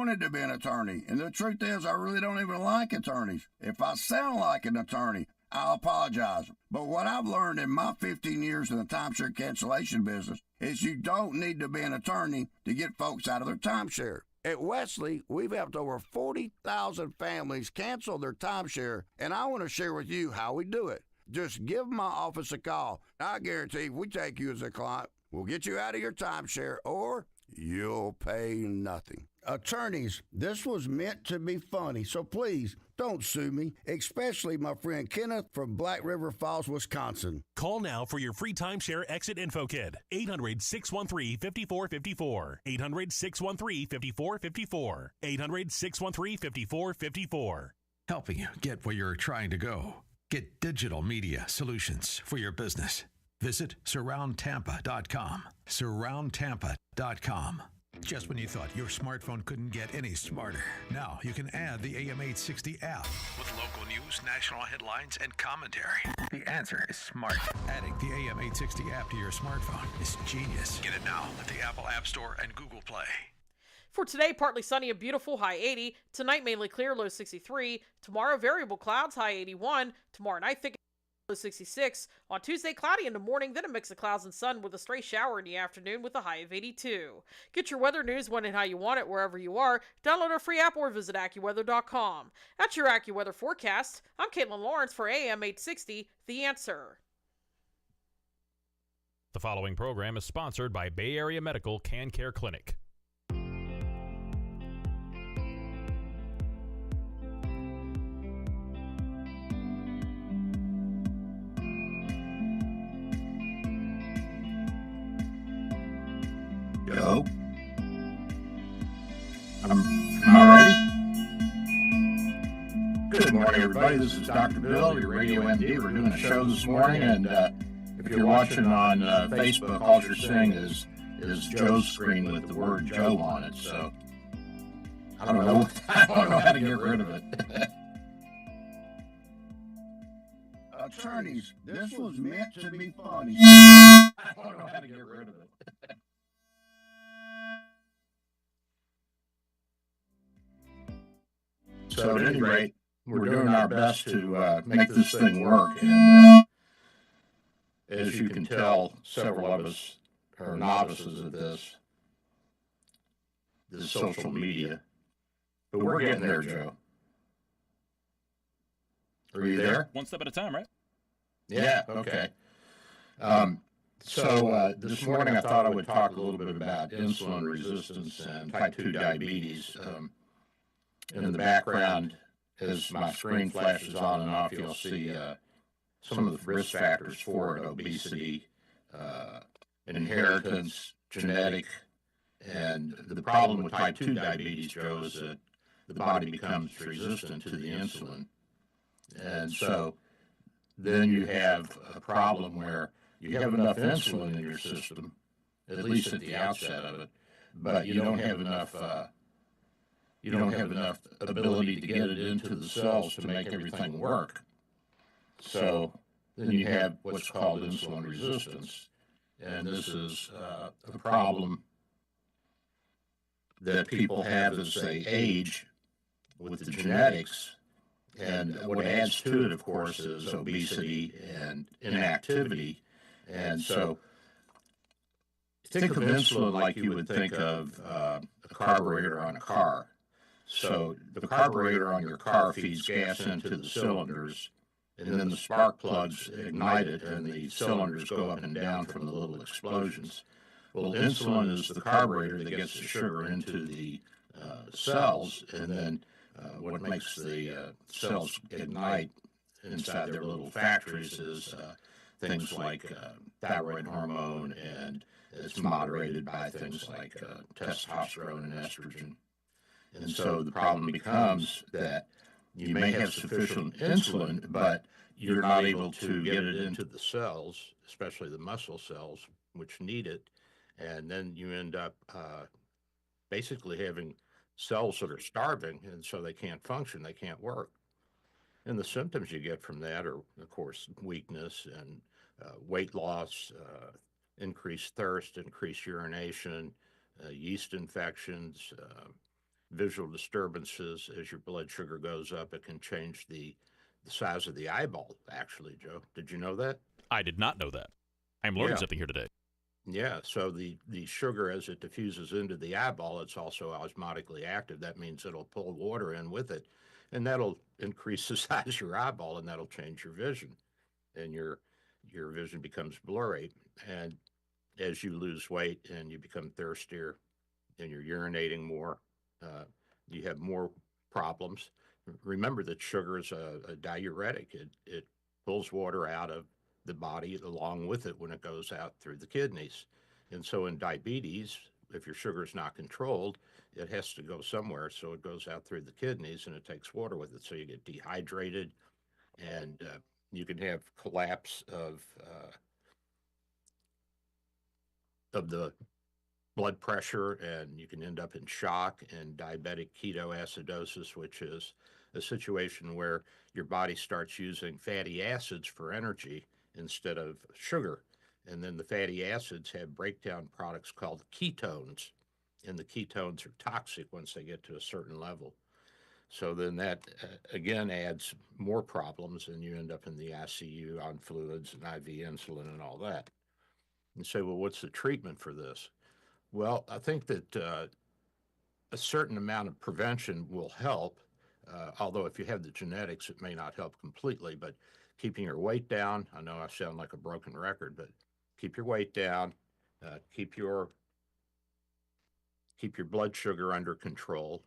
wanted to be an attorney, and the truth is I really don't even like attorneys. If I sound like an attorney, I'll apologize. But what I've learned in my 15 years in the timeshare cancellation business is you don't need to be an attorney to get folks out of their timeshare. At Wesley, we've helped over 40,000 families cancel their timeshare, and I want to share with you how we do it. Just give my office a call. I guarantee if we take you as a client, we'll get you out of your timeshare, or you'll pay nothing. Attorneys, this was meant to be funny, so please don't sue me, especially my friend Kenneth from Black River Falls, Wisconsin. Call now for your free timeshare exit info kit. 800-613-5454. 800-613-5454. 800-613-5454. Helping you get where you're trying to go. Get digital media solutions for your business. Visit surroundtampa.com. Surroundtampa.com. Just when you thought your smartphone couldn't get any smarter, now you can add the AM860 app with local news, national headlines, and commentary. The answer is smart. Adding the AM860 app to your smartphone is genius. Get it now at the Apple App Store and Google Play. For today, partly sunny, a beautiful high 80. Tonight, mainly clear, low 63. Tomorrow, variable clouds, high 81. Tomorrow night, thick, low 66. On Tuesday, cloudy in the morning, then a mix of clouds and sun with a stray shower in the afternoon with a high of 82. Get your weather news when and how you want it wherever you are. Download our free app or visit AccuWeather.com. That's your AccuWeather forecast. I'm Caitlin Lawrence for AM 860, The Answer. The following program is sponsored by Bay Area Medical Can Care Clinic. Go. Am I ready? Good morning, everybody. This is Dr. Bill, your Radio MD. We're doing a show this morning, and if you're watching on Facebook, all you're seeing is Joe's screen with the word Joe on it. So I don't know. I don't know how to get rid of it. Attorneys, this was meant to be funny. I don't know how to get rid of it. So at any rate, we're doing our best to make this thing work. And as you can tell, several of us are novices at this social media. But we're getting there, Joe. Are you there? One step at a time, right? Yeah, okay. So this morning I thought I would talk a little bit about insulin resistance and type 2 diabetes. In the background, as my screen flashes on and off, you'll see some of the risk factors for it: obesity, inheritance, genetic. And the problem with type 2 diabetes, Joe, is that the body becomes resistant to the insulin. And so then you have a problem where you have enough insulin in your system, at least at the outset of it, but you don't have enough ability to get it into the cells to make everything work. So then you have what's called insulin resistance. And this is a problem that people have as they age with the genetics. And what adds to it, of course, is obesity and inactivity. And so think of insulin like you would think of a carburetor on a car. So the carburetor on your car feeds gas into the cylinders, and then the spark plugs ignite it, and the cylinders go up and down from the little explosions. Well, insulin is the carburetor that gets the sugar into the cells, and then what makes the cells ignite inside their little factories is things like thyroid hormone, and it's moderated by things like testosterone and estrogen. And so the problem becomes that you may have sufficient insulin, but you're not able to get it into the cells, especially the muscle cells, which need it. And then you end up basically having cells that are starving, and so they can't function, they can't work. And the symptoms you get from that are, of course, weakness and weight loss, increased thirst, increased urination, yeast infections, visual disturbances as your blood sugar goes up. It can change the size of the eyeball, actually, Joe. Did you know that? I did not know that. I'm learning Yeah. something here today. Yeah, so the sugar, as it diffuses into the eyeball, it's also osmotically active. That means it'll pull water in with it, and that'll increase the size of your eyeball, and that'll change your vision, and your vision becomes blurry. And as you lose weight and you become thirstier and you're urinating more, uh, you have more problems. Remember that sugar is a diuretic. It pulls water out of the body along with it when it goes out through the kidneys. And so in diabetes, if your sugar is not controlled, it has to go somewhere. So it goes out through the kidneys and it takes water with it. So you get dehydrated, and you can have collapse of the blood pressure, and you can end up in shock and diabetic ketoacidosis, which is a situation where your body starts using fatty acids for energy instead of sugar. And then the fatty acids have breakdown products called ketones, and the ketones are toxic once they get to a certain level. So then that again adds more problems, and you end up in the ICU on fluids and IV insulin and all that. And say, well, what's the treatment for this? Well, I think that a certain amount of prevention will help, although if you have the genetics, it may not help completely. But keeping your weight down, I know I sound like a broken record, but keep your weight down, keep your blood sugar under control,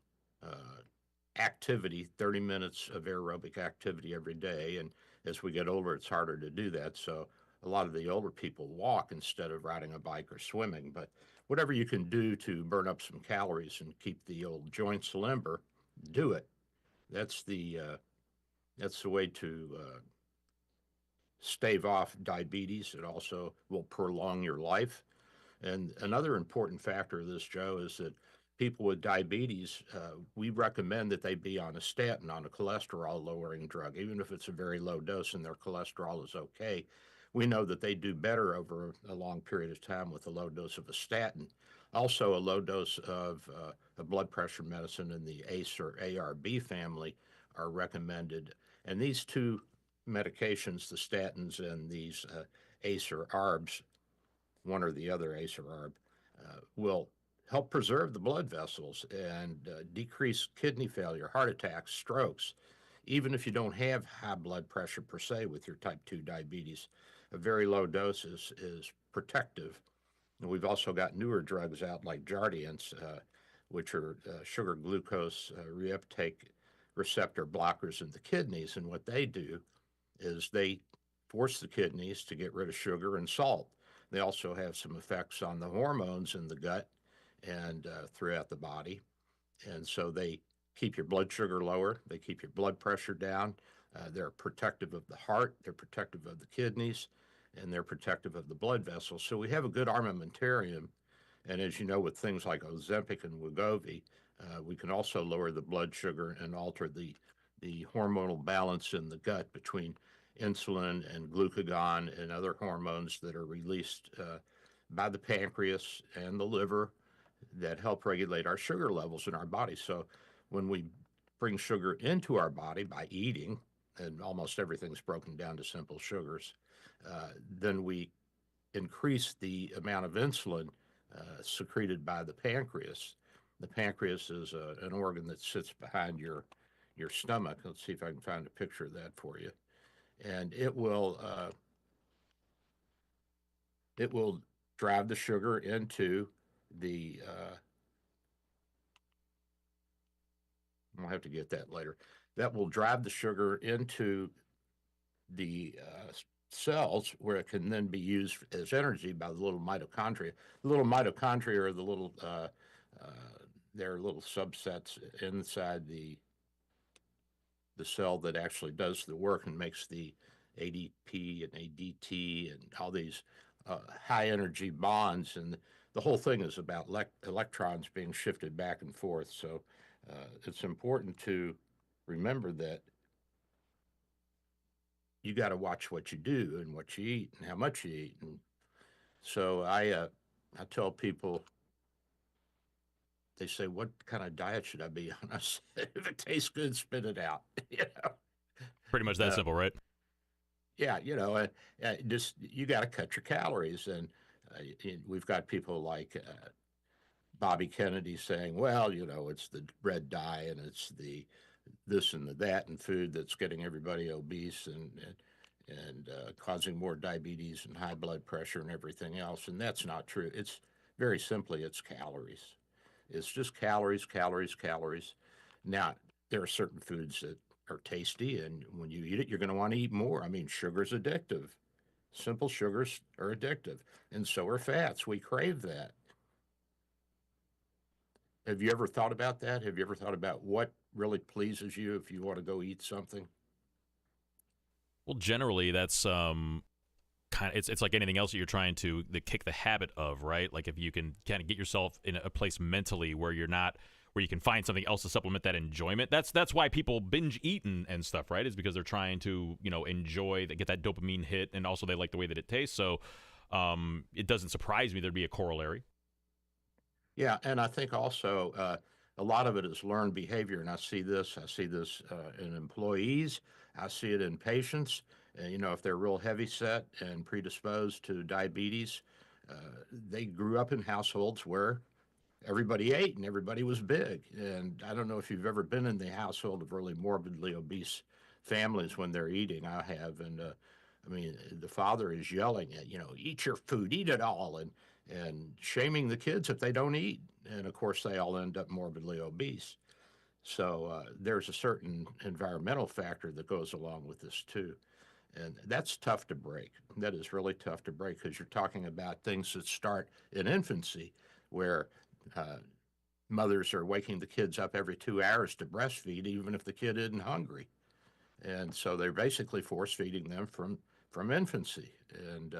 activity, 30 minutes of aerobic activity every day. And as we get older, it's harder to do that. So a lot of the older people walk instead of riding a bike or swimming. But whatever you can do to burn up some calories and keep the old joints limber, do it. That's the way to stave off diabetes. It also will prolong your life. And another important factor of this, Joe, is that people with diabetes, we recommend that they be on a statin, on a cholesterol-lowering drug, even if it's a very low dose and their cholesterol is okay. We know that they do better over a long period of time with a low dose of a statin. Also, a low dose of a blood pressure medicine in the ACE or ARB family are recommended. And these two medications, the statins and these ACE or ARBs, one or the other, ACE or ARB, will help preserve the blood vessels and decrease kidney failure, heart attacks, strokes. Even if you don't have high blood pressure per se with your type 2 diabetes, a very low dose is protective. And we've also got newer drugs out like Jardiance, which are sugar glucose reuptake receptor blockers in the kidneys. And what they do is they force the kidneys to get rid of sugar and salt. They also have some effects on the hormones in the gut and throughout the body. And so they keep your blood sugar lower. They keep your blood pressure down. They're protective of the heart. They're protective of the kidneys. And they're protective of the blood vessels. So we have a good armamentarium. And as you know, with things like Ozempic and Wegovy, we can also lower the blood sugar and alter the hormonal balance in the gut between insulin and glucagon and other hormones that are released by the pancreas and the liver that help regulate our sugar levels in our body. So when we bring sugar into our body by eating, and almost everything's broken down to simple sugars, then we increase the amount of insulin secreted by the pancreas. The pancreas is an organ that sits behind your stomach. Let's see if I can find a picture of that for you. And it will drive the sugar into the I'll have to get that later. That will drive the sugar into the cells where it can then be used as energy by the little mitochondria. The little mitochondria are the little they're little subsets inside the cell that actually does the work and makes the ADP and ADT and all these high energy bonds. And the whole thing is about electrons being shifted back and forth. So it's important to remember that you got to watch what you do and what you eat and how much you eat. And so I tell people they say, what kind of diet should I be on? I said, if it tastes good, spit it out. You know? Pretty much that simple, right? Yeah, just you got to cut your calories, and we've got people like Bobby Kennedy saying, well, it's the red dye and it's the this and the that and food that's getting everybody obese and causing more diabetes and high blood pressure and everything else. And that's not true. It's very simply, it's calories. It's just calories, calories, calories. Now, there are certain foods that are tasty, and when you eat it, you're going to want to eat more. I mean, sugar's addictive. Simple sugars are addictive, and so are fats. We crave that. Have you ever thought about that? Have you ever thought about what really pleases you if you want to go eat something? Well, generally, that's kind of it's like anything else that you're trying to kick the habit of, right? Like if you can kind of get yourself in a place mentally where you're not where you can find something else to supplement that enjoyment. That's why people binge eat and stuff, right? Is because they're trying to enjoy, get that dopamine hit, and also they like the way that it tastes. So it doesn't surprise me there'd be a corollary. Yeah, and I think also a lot of it is learned behavior, and I see this in employees, I see it in patients. If they're real heavy set and predisposed to diabetes, they grew up in households where everybody ate and everybody was big. And I don't know if you've ever been in the household of really morbidly obese families when they're eating. I have, and I mean, the father is yelling at, eat your food, eat it all, and shaming the kids if they don't eat. And of course, they all end up morbidly obese. So there's a certain environmental factor that goes along with this too. And that's tough to break. That is really tough to break because you're talking about things that start in infancy where mothers are waking the kids up every 2 hours to breastfeed, even if the kid isn't hungry. And so they're basically force feeding them from infancy. And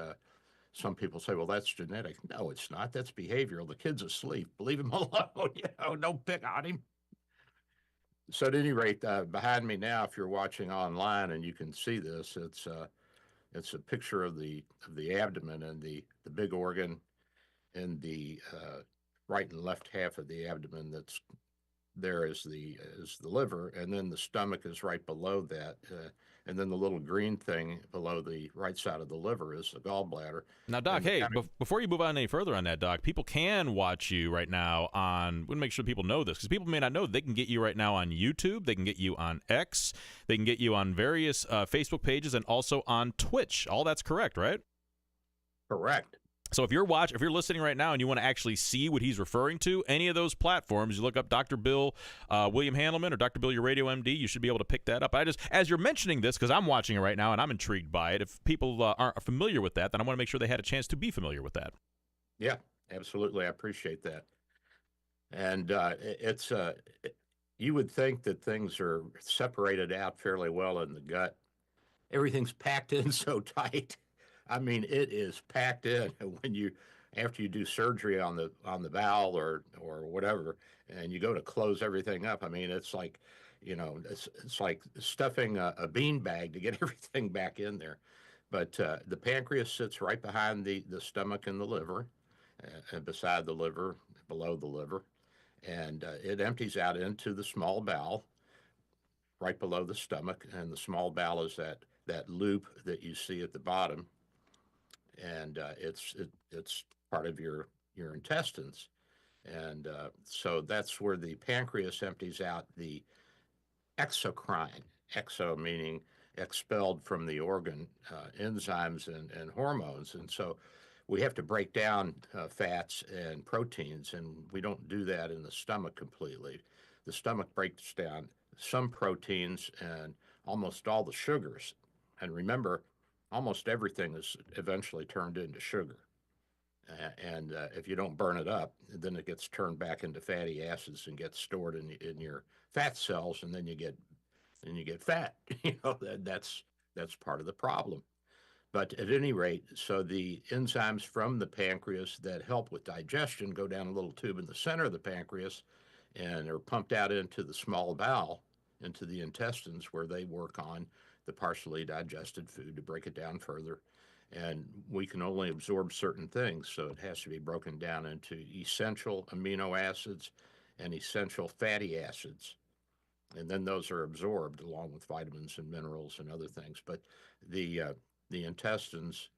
some people say, well, that's genetic. No, it's not. That's behavioral. The kid's asleep. Leave him alone. Don't pick on him. So at any rate, behind me now, if you're watching online and you can see this, it's a picture of the abdomen and the big organ in the right and left half of the abdomen. That's there is the liver, and then the stomach is right below that, and then the little green thing below the right side of the liver is the gallbladder. Now, Doc, hey, before you move on any further on that, Doc, people can watch you right now on, we want to make sure people know this, because people may not know they can get you right now on YouTube, they can get you on X, they can get you on various Facebook pages, and also on Twitch. All that's correct, right? Correct. So if you're listening right now and you want to actually see what he's referring to, any of those platforms, you look up Dr. Bill William Handelman or Dr. Bill Your Radio MD, you should be able to pick that up. As you're mentioning this, because I'm watching it right now and I'm intrigued by it, if people aren't familiar with that, then I want to make sure they had a chance to be familiar with that. Yeah, absolutely. I appreciate that. And it's you would think that things are separated out fairly well in the gut. Everything's packed in so tight. I mean, it is packed in after you do surgery on the bowel or whatever, and you go to close everything up. I mean, it's like, it's like stuffing a bean bag to get everything back in there. But the pancreas sits right behind the stomach and the liver, and beside the liver, below the liver, and it empties out into the small bowel, right below the stomach, and the small bowel is that loop that you see at the bottom. And it's part of your intestines, and so that's where the pancreas empties out the exocrine. Exo meaning expelled from the organ, enzymes and hormones, and so we have to break down fats and proteins, and we don't do that in the stomach completely. The stomach breaks down some proteins and almost all the sugars, and remember, almost everything is eventually turned into sugar. And if you don't burn it up, then it gets turned back into fatty acids and gets stored in your fat cells, and then you get fat. That's part of the problem. But at any rate, so the enzymes from the pancreas that help with digestion go down a little tube in the center of the pancreas and are pumped out into the small bowel, into the intestines, where they work on the partially digested food to break it down further. And we can only absorb certain things, so it has to be broken down into essential amino acids and essential fatty acids. And then those are absorbed along with vitamins and minerals and other things. But the intestines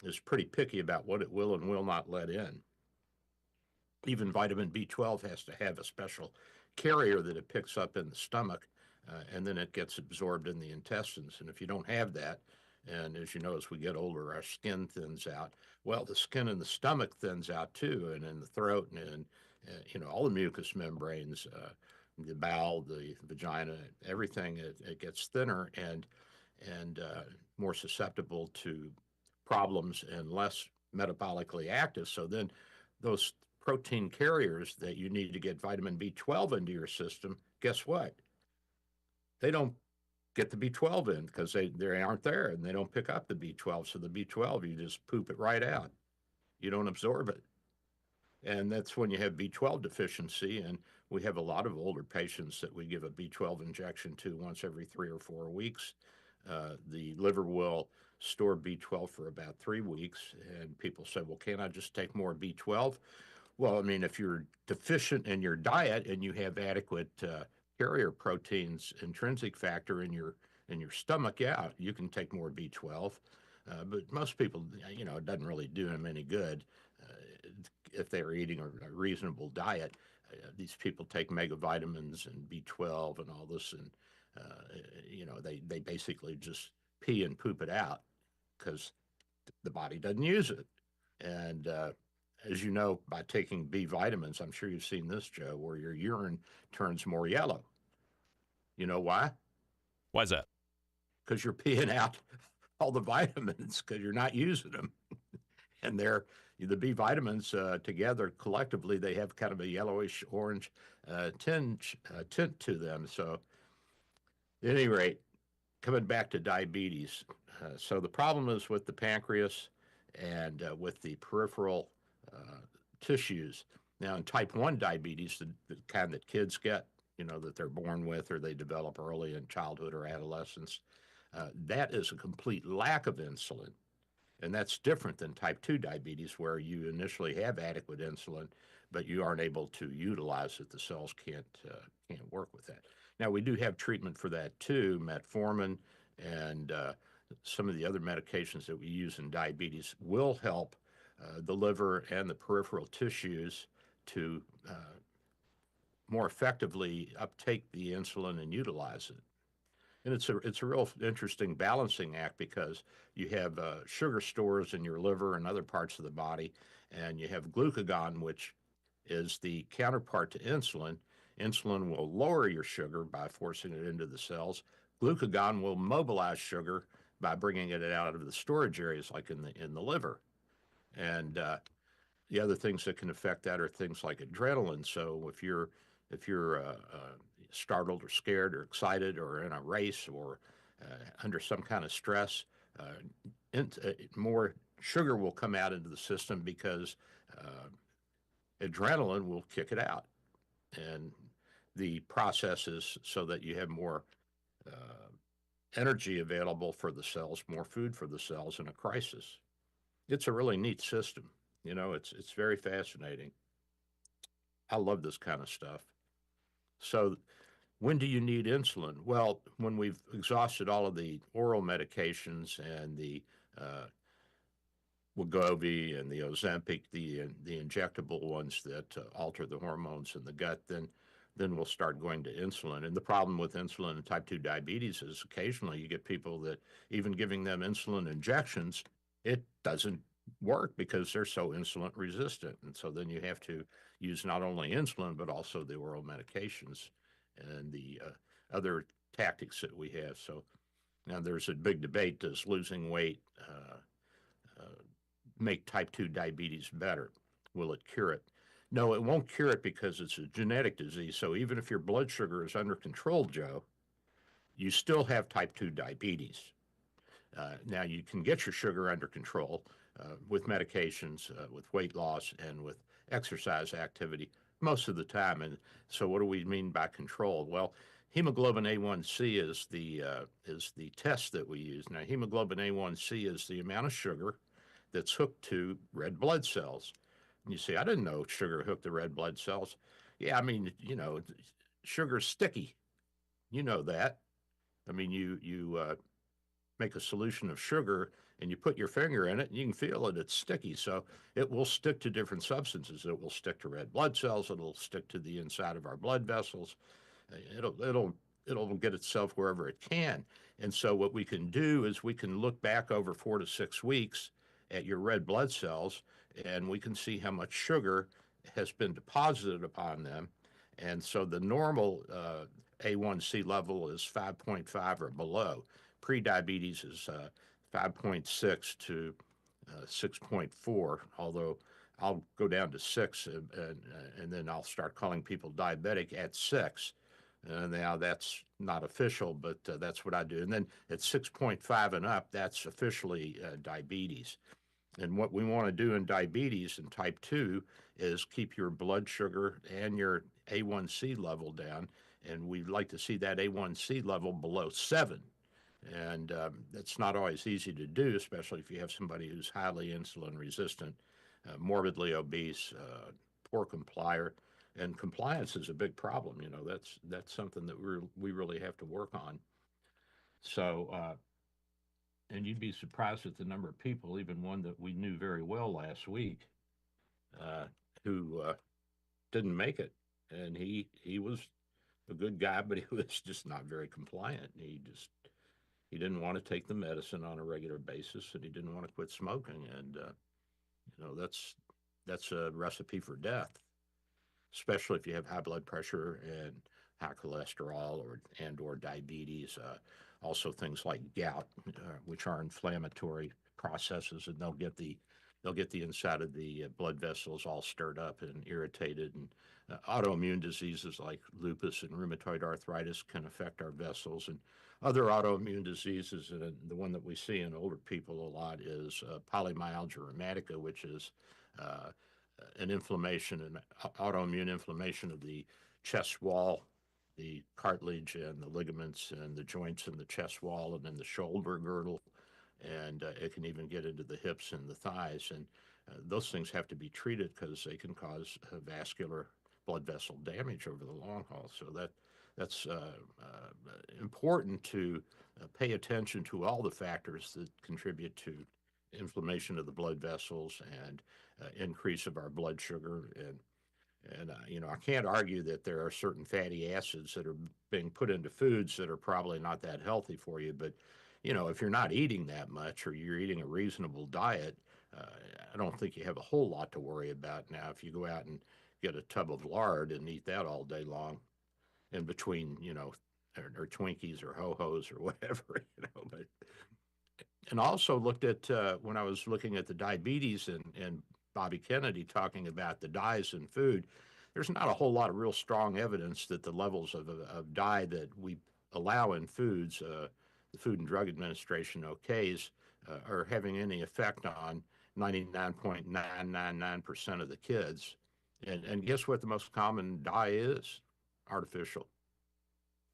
is pretty picky about what it will and will not let in. Even vitamin B12 has to have a special carrier that it picks up in the stomach, and then it gets absorbed in the intestines. And if you don't have that, and as you know, as we get older, our skin thins out. Well, the skin in the stomach thins out too, and in the throat, and all the mucous membranes, the bowel, the vagina, everything. It gets thinner and more susceptible to problems and less metabolically active. So then those protein carriers that you need to get vitamin B12 into your system, guess what? They don't get the B12 in because they aren't there and they don't pick up the B12. So the B12, you just poop it right out. You don't absorb it. And that's when you have B12 deficiency. And we have a lot of older patients that we give a B12 injection to once every 3 or 4 weeks. The liver will store B12 for about 3 weeks. And people say, well, can't I just take more B12? Well, I mean, if you're deficient in your diet and you have adequate carrier proteins intrinsic factor in your stomach, yeah, you can take more B12. But most people, it doesn't really do them any good if they're eating a reasonable diet. These people take mega vitamins and B12 and all this, and they basically just pee and poop it out because the body doesn't use it. And as you know, by taking B vitamins, I'm sure you've seen this, Joe, where your urine turns more yellow. You know why? Why is that? Because you're peeing out all the vitamins because you're not using them. And the B vitamins together, collectively, they have kind of a yellowish orange tint to them. So at any rate, coming back to diabetes. So the problem is with the pancreas and with the peripheral tissues. Now, in type 1 diabetes, the kind that kids get, that they're born with or they develop early in childhood or adolescence, that is a complete lack of insulin. And that's different than type 2 diabetes, where you initially have adequate insulin, but you aren't able to utilize it. The cells can't work with that. Now, we do have treatment for that too, metformin and some of the other medications that we use in diabetes will help the liver and the peripheral tissues to more effectively uptake the insulin and utilize it. And it's a real interesting balancing act because you have sugar stores in your liver and other parts of the body, and you have glucagon, which is the counterpart to insulin. Insulin will lower your sugar by forcing it into the cells. Glucagon will mobilize sugar by bringing it out of the storage areas, like in the liver. And the other things that can affect that are things like adrenaline. So if you're startled or scared or excited or in a race or under some kind of stress, more sugar will come out into the system because adrenaline will kick it out. And the process is so that you have more energy available for the cells, more food for the cells in a crisis. It's a really neat system. It's very fascinating. I love this kind of stuff. So when do you need insulin? Well, when we've exhausted all of the oral medications and the Wegovy and the Ozempic, the injectable ones that alter the hormones in the gut, then we'll start going to insulin. And the problem with insulin in type 2 diabetes is occasionally you get people that even giving them insulin injections, it doesn't work because they're so insulin resistant. And so then you have to use not only insulin, but also the oral medications and the other tactics that we have. So now there's a big debate: does losing weight make type 2 diabetes better? Will it cure it? No, it won't cure it because it's a genetic disease. So even if your blood sugar is under control, Joe, you still have type 2 diabetes. Now, you can get your sugar under control with medications, with weight loss, and with exercise activity most of the time. And so what do we mean by control? Well, hemoglobin A1C is the test that we use. Now, hemoglobin A1C is the amount of sugar that's hooked to red blood cells. And you say, I didn't know sugar hooked to red blood cells. Yeah, I mean, you know, sugar's sticky. You know that. I mean, you make a solution of sugar and you put your finger in it and you can feel it. It's sticky. So it will stick to different substances. It will stick to red blood cells. It'll stick to the inside of our blood vessels. It'll get itself wherever it can. And so what we can do is we can look back over 4 to 6 weeks at your red blood cells and we can see how much sugar has been deposited upon them. And so the normal A1C level is 5.5 or below. Prediabetes is 5.6 to 6.4, although I'll go down to 6 and then I'll start calling people diabetic at 6. Now that's not official, but that's what I do. And then at 6.5 and up, that's officially diabetes. And what we want to do in diabetes and type 2 is keep your blood sugar and your A1C level down. And we'd like to see that A1C level below 7. And that's not always easy to do, especially if you have somebody who's highly insulin resistant, morbidly obese, poor complier. And compliance is a big problem. You know, that's something that we really have to work on. So, and you'd be surprised at the number of people, even one that we knew very well last week, who didn't make it. And he was a good guy, but he was just not very compliant. He didn't want to take the medicine on a regular basis, and he didn't want to quit smoking. And you know, that's a recipe for death, especially if you have high blood pressure and high cholesterol or diabetes. Also things like gout, which are inflammatory processes, and they'll get the inside of the blood vessels all stirred up and irritated. And autoimmune diseases like lupus and rheumatoid arthritis can affect our vessels. And other autoimmune diseases, and the one that we see in older people a lot is polymyalgia rheumatica, which is an inflammation, an autoimmune inflammation of the chest wall, the cartilage and the ligaments and the joints in the chest wall and then the shoulder girdle. And it can even get into the hips and the thighs. And those things have to be treated because they can cause vascular blood vessel damage over the long haul. So that's important to pay attention to all the factors that contribute to inflammation of the blood vessels and increase of our blood sugar. And you know, I can't argue that there are certain fatty acids that are being put into foods that are probably not that healthy for you. But, you know, if you're not eating that much or you're eating a reasonable diet, I don't think you have a whole lot to worry about. Now, if you go out and get a tub of lard and eat that all day long in between, you know, or Twinkies or Ho-Hos or whatever, you know. But, and also looked at, when I was looking at the diabetes and Bobby Kennedy talking about the dyes in food, there's not a whole lot of real strong evidence that the levels of dye that we allow in foods, the Food and Drug Administration okays, are having any effect on 99.999% of the kids. And guess what the most common dye is? Artificial.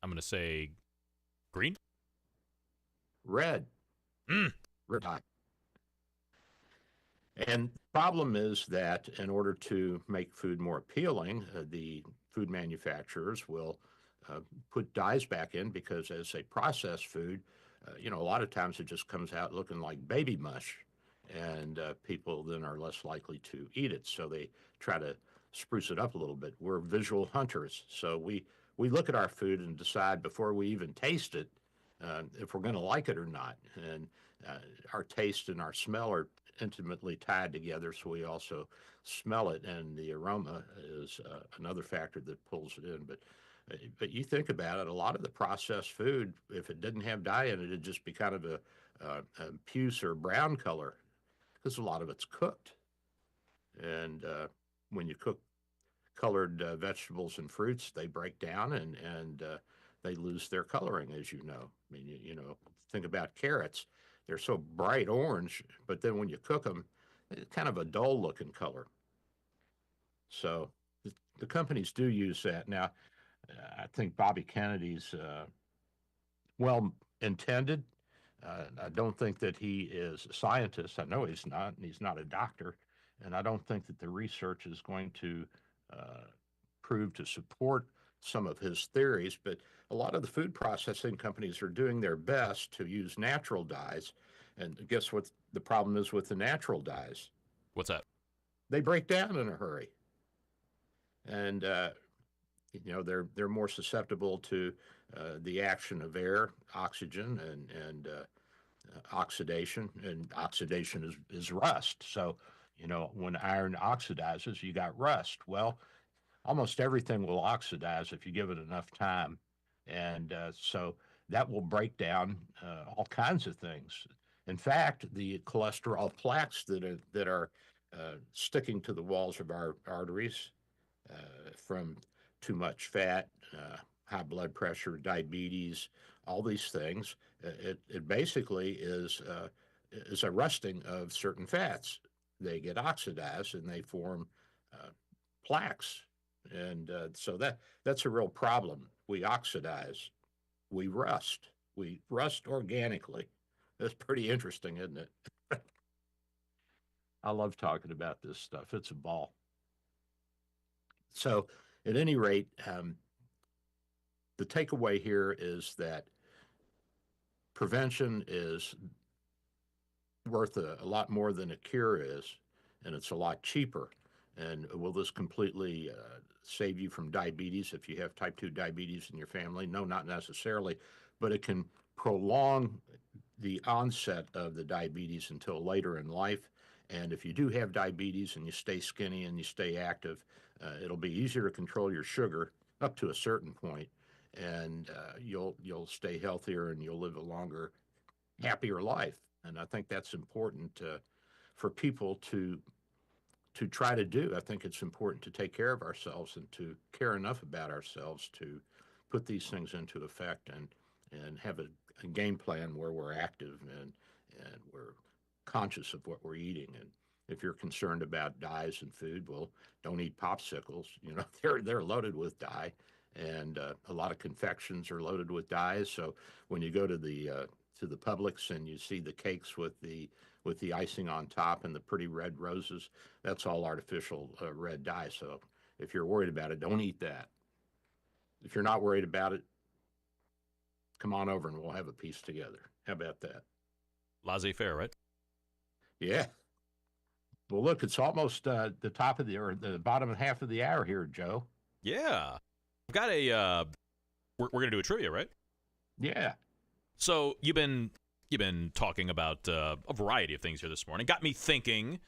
I'm going to say green? Red. Red dye. And the problem is that in order to make food more appealing, the food manufacturers will put dyes back in because as they process food, you know, a lot of times it just comes out looking like baby mush, and people then are less likely to eat it. So they try to spruce it up a little bit. We're visual hunters, so we look at our food and decide before we even taste it if we're going to like it or not. And our taste and our smell are intimately tied together, so we also smell it, and the aroma is another factor that pulls it in. But you think about it, a lot of the processed food, if it didn't have dye in it, it'd just be kind of a puce or brown color because a lot of it's cooked. And when you cook colored vegetables and fruits, they break down and they lose their coloring, as you know. I mean, you know, think about carrots. They're so bright orange, but then when you cook them, it's kind of a dull looking color. So the companies do use that. Now, I think Bobby Kennedy's well intended. I don't think that he is a scientist. I know he's not, and he's not a doctor. And I don't think that the research is going to proved to support some of his theories, but a lot of the food processing companies are doing their best to use natural dyes. And guess what the problem is with the natural dyes? What's that? They break down in a hurry. And, they're more susceptible to the action of air, oxygen, and oxidation. And oxidation is rust. So, when iron oxidizes, you got rust. Well, almost everything will oxidize if you give it enough time. And so that will break down all kinds of things. In fact, the cholesterol plaques that are sticking to the walls of our arteries from too much fat, high blood pressure, diabetes, all these things, it basically is a rusting of certain fats. They get oxidized and they form plaques. And so that's a real problem. We oxidize, we rust organically. That's pretty interesting, isn't it? I love talking about this stuff. It's a ball. So at any rate, the takeaway here is that prevention is worth a lot more than a cure is, and it's a lot cheaper. And will this completely save you from diabetes if you have type 2 diabetes in your family? No, not necessarily, but it can prolong the onset of the diabetes until later in life. And if you do have diabetes and you stay skinny and you stay active, it'll be easier to control your sugar up to a certain point, and you'll stay healthier and you'll live a longer, happier life. And I think that's important for people to try to do. I think it's important to take care of ourselves and to care enough about ourselves to put these things into effect and have a game plan where we're active and we're conscious of what we're eating. And if you're concerned about dyes in food, well, don't eat popsicles. They're loaded with dye, and a lot of confections are loaded with dyes. So when you go to the Publix and you see the cakes with the icing on top and the pretty red roses, that's all artificial red dye. So if you're worried about it, don't eat that. If you're not worried about it, come on over and we'll have a piece together. How about that? Laissez-faire, right? Yeah. Well, look, it's almost the top of the bottom half of the hour here, Joe. Yeah. I've got we're going to do a trivia, right? Yeah. So you've been talking about a variety of things here this morning. Got me thinking,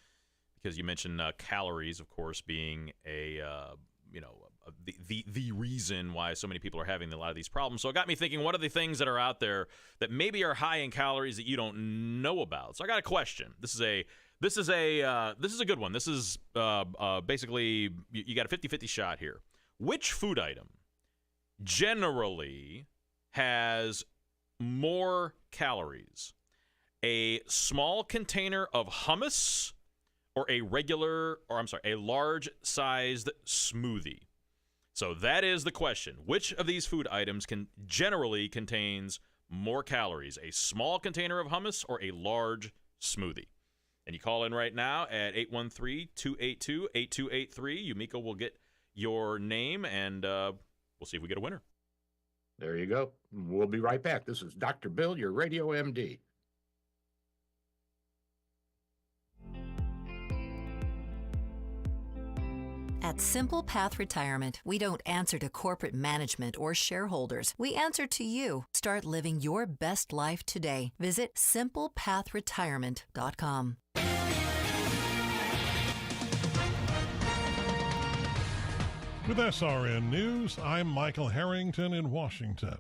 because you mentioned calories, of course, being the reason why so many people are having a lot of these problems. So it got me thinking, what are the things that are out there that maybe are high in calories that you don't know about? So I got a question. This is a good one. This is basically you got a 50-50 shot here. Which food item generally has more calories? A small container of hummus or a large-sized smoothie? So that is the question. Which of these food items generally contains more calories? A small container of hummus or a large smoothie? And you call in right now at 813-282-8283. Yumiko will get your name, and we'll see if we get a winner. There you go. We'll be right back. This is Dr. Bill, your radio MD. At Simple Path Retirement, we don't answer to corporate management or shareholders. We answer to you. Start living your best life today. Visit simplepathretirement.com. With SRN News, I'm Michael Harrington in Washington.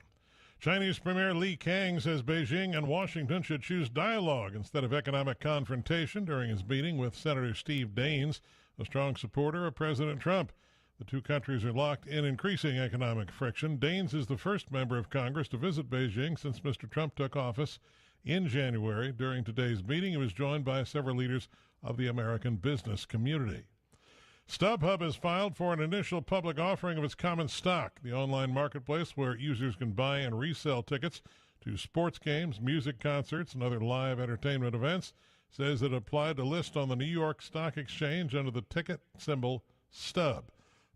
Chinese Premier Li Kang says Beijing and Washington should choose dialogue instead of economic confrontation during his meeting with Senator Steve Daines, a strong supporter of President Trump. The two countries are locked in increasing economic friction. Daines is the first member of Congress to visit Beijing since Mr. Trump took office in January. During today's meeting, he was joined by several leaders of the American business community. StubHub has filed for an initial public offering of its common stock. The online marketplace where users can buy and resell tickets to sports games, music concerts, and other live entertainment events says it applied to list on the New York Stock Exchange under the ticket symbol STUB.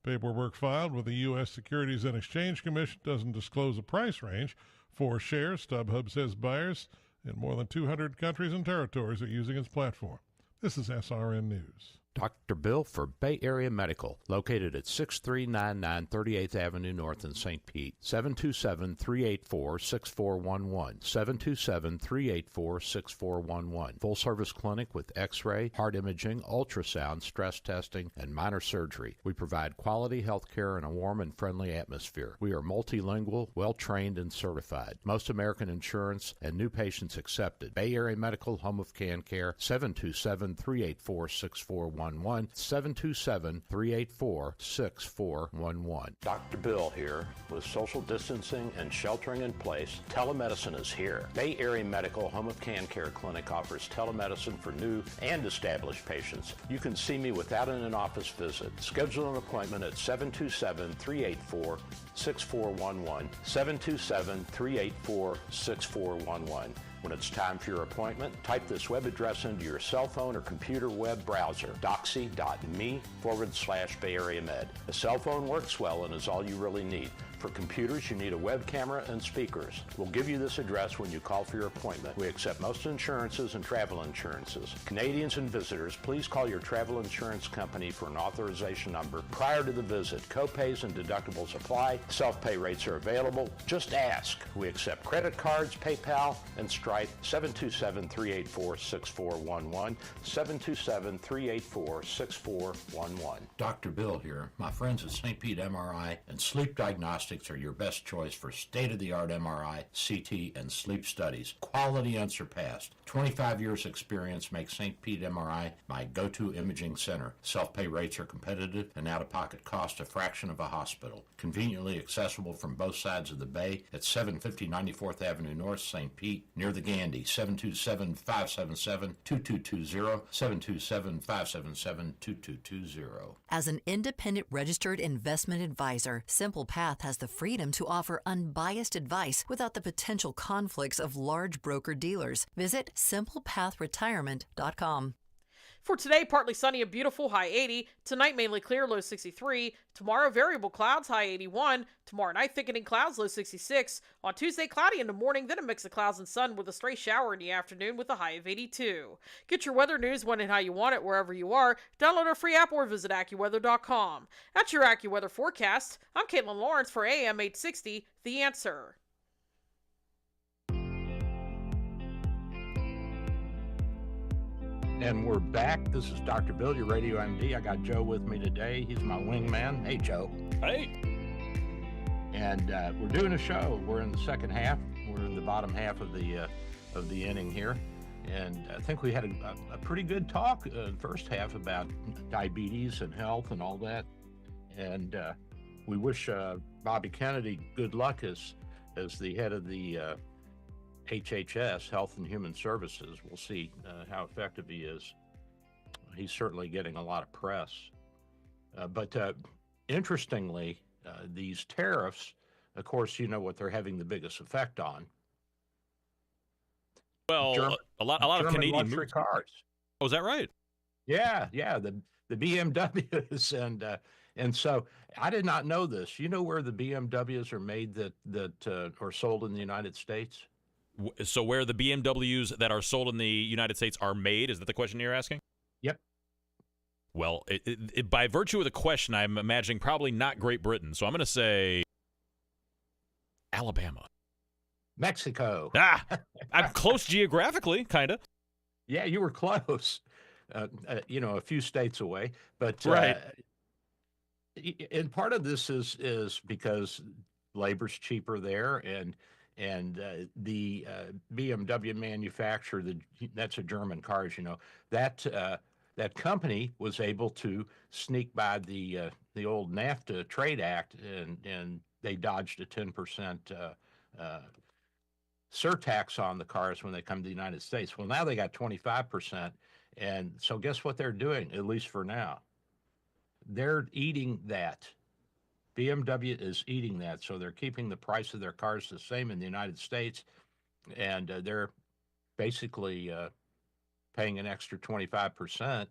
Paperwork filed with the U.S. Securities and Exchange Commission doesn't disclose a price range for shares. StubHub says buyers in more than 200 countries and territories are using its platform. This is SRN News. Dr. Bill for Bay Area Medical, located at 6399 38th Avenue North in St. Pete, 727-384-6411, 727-384-6411. Full-service clinic with x-ray, heart imaging, ultrasound, stress testing, and minor surgery. We provide quality health care in a warm and friendly atmosphere. We are multilingual, well-trained, and certified. Most American insurance and new patients accepted. Bay Area Medical, home of Can Care, 727-384-6411. 727-384-6411. Dr. Bill here. With social distancing and sheltering in place, telemedicine is here. Bay Area Medical Home of Can Care Clinic offers telemedicine for new and established patients. You can see me without an in-office visit. Schedule an appointment at 727-384-6411, 727-384-6411. When it's time for your appointment, type this web address into your cell phone or computer web browser, doxy.me/Bay Area Med. A cell phone works well and is all you really need. For computers, you need a web camera and speakers. We'll give you this address when you call for your appointment. We accept most insurances and travel insurances. Canadians and visitors, please call your travel insurance company for an authorization number prior to the visit. Copays and deductibles apply. Self-pay rates are available. Just ask. We accept credit cards, PayPal, and Stripe. 727-384-6411, 727-384-6411. Dr. Bill here. My friends at St. Pete MRI and Sleep Diagnostics are your best choice for state-of-the-art MRI, CT, and sleep studies. Quality unsurpassed. 25 years experience makes St. Pete MRI my go-to imaging center. Self-pay rates are competitive and out-of-pocket cost a fraction of a hospital. Conveniently accessible from both sides of the bay at 750 94th Avenue North, St. Pete, near the Gandy. 727-577-2220, 727-577-2220. As an independent registered investment advisor, Simple Path has the freedom to offer unbiased advice without the potential conflicts of large broker-dealers. Visit simplepathretirement.com. For today, partly sunny and beautiful, high 80. Tonight, mainly clear, low 63. Tomorrow, variable clouds, high 81. Tomorrow night, thickening clouds, low 66. On Tuesday, cloudy in the morning, then a mix of clouds and sun with a stray shower in the afternoon with a high of 82. Get your weather news when and how you want it wherever you are. Download our free app or visit AccuWeather.com. That's your AccuWeather forecast. I'm Caitlin Lawrence for AM 860, The Answer. And we're back. This is Dr. Bill, your Radio MD. I got Joe with me today. He's my wingman. Hey, Joe. Hey. And we're doing a show. We're in the second half. We're in the bottom half of the inning here. And I think we had a pretty good talk first half about diabetes and health and all that. And we wish Bobby Kennedy good luck as the head of the HHS, Health and Human Services. We'll see how effective he is. He's certainly getting a lot of press. But interestingly, these tariffs, of course, you know what they're having the biggest effect on. Well, a lot of German Canadian luxury cars. Oh, is that right? Yeah, the BMWs and so I did not know this. You know where the BMWs are made that are sold in the United States? So where the BMWs that are sold in the United States are made, is that the question you're asking? Yep. Well, by virtue of the question, I'm imagining probably not Great Britain. So I'm going to say Alabama. Mexico. I'm close geographically, kind of. Yeah, you were close. A few states away. But right. And part of this is because labor's cheaper there, and the BMW manufacturer, that's a German car, as you know, that company was able to sneak by the old NAFTA Trade Act, and they dodged a 10% surtax on the cars when they come to the United States. Well, now they got 25%, and so guess what they're doing, at least for now? They're eating that. BMW is eating that, so they're keeping the price of their cars the same in the United States, and they're basically paying an extra 25%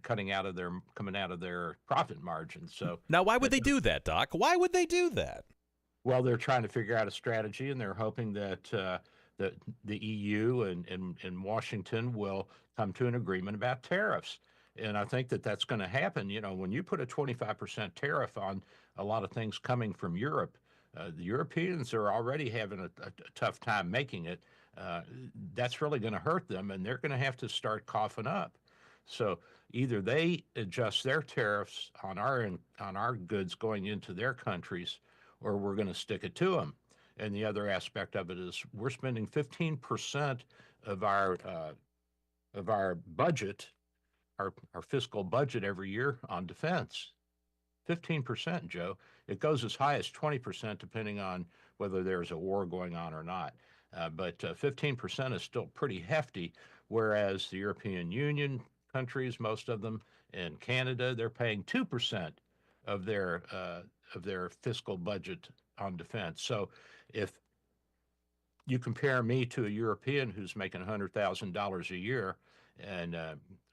coming out of their profit margins. So now, why would they do that, Doc? Why would they do that? Well, they're trying to figure out a strategy, and they're hoping that the EU and Washington will come to an agreement about tariffs. And I think that that's going to happen. You know, when you put a 25% tariff on a lot of things coming from Europe, the Europeans are already having a tough time making it. That's really going to hurt them, and they're going to have to start coughing up. So either they adjust their tariffs on our goods going into their countries, or we're going to stick it to them. And the other aspect of it is we're spending 15% of our budget, our fiscal budget every year on defense. 15%, Joe. It goes as high as 20% depending on whether there's a war going on or not. But 15% is still pretty hefty, whereas the European Union countries, most of them, and Canada, they're paying 2% of their fiscal budget on defense. So if you compare me to a European who's making $100,000 a year and